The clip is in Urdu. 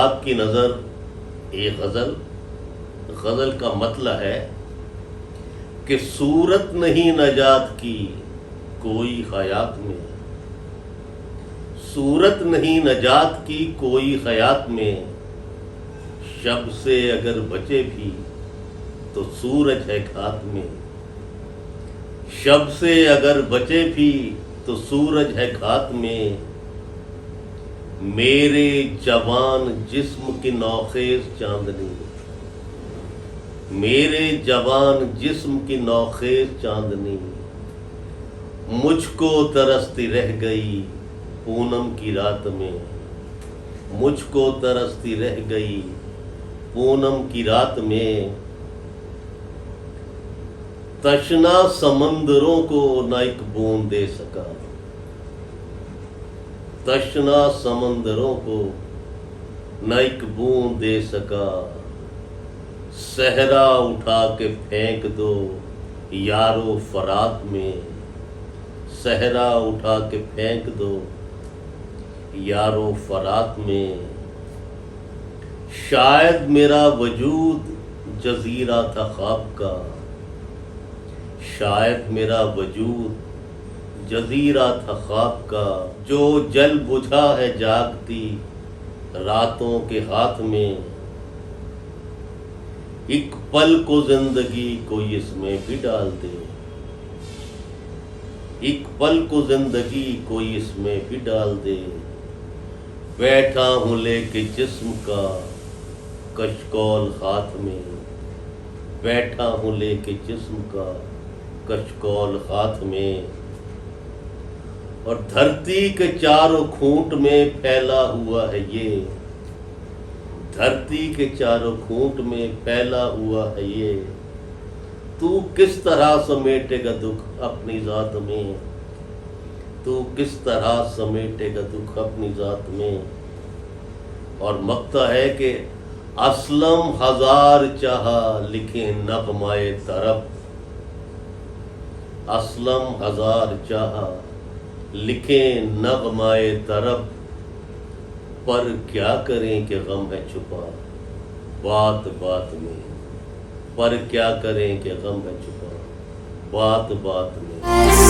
آپ کی نظر ایک غزل کا مطلب ہے کہ صورت نہیں نجات کی کوئی حیات میں، صورت نہیں نجات کی کوئی حیات میں، شب سے اگر بچے بھی تو سورج ہے گھات میں، شب سے اگر بچے بھی تو سورج ہے گھات میں، میرے جوان جسم کی نوخیز چاندنی، میرے جوان جسم کی نوخیز چاندنی، مجھ کو ترستی رہ گئی پونم کی رات میں، مجھ کو ترستی رہ گئی پونم کی رات میں، تشنا سمندروں کو نہ ایک بوند دے سکا، تشنا سمندروں کو نہ ایک بوند دے سکا، صحرا اٹھا کے پھینک دو یارو فرات میں، صحرا اٹھا کے پھینک دو یارو فرات میں، شاید میرا وجود جزیرہ تھا خواب کا، شاید میرا وجود جزیرہ تھا خواب کا، جو جل بجھا ہے جاگتی راتوں کے ہاتھ میں، ایک پل کو زندگی کوئی اس میں بھی ڈال دے، ایک پل کو زندگی کوئی اس میں بھی ڈال دے، بیٹھا ہوں لے کے جسم کا کشکول ہاتھ میں، بیٹھا ہوں لے کے جسم کا کشکول ہاتھ میں، اور دھرتی کے چاروں کھونٹ میں پھیلا ہوا ہے یہ، دھرتی کے چاروں کھونٹ میں پھیلا ہوا ہے یہ، تو کس طرح سمیٹے گا دکھ اپنی ذات میں، تو کس طرح سمیٹے گا دکھ اپنی ذات میں، اور مقطع ہے کہ اسلم ہزار چاہا لکھیں نغمائے طرب، اسلم ہزار چاہا لکھیں نغمائے طرب، پر کیا کریں کہ غم ہے چھپا بات بات میں، پر کیا کریں کہ غم ہے چھپا بات بات میں۔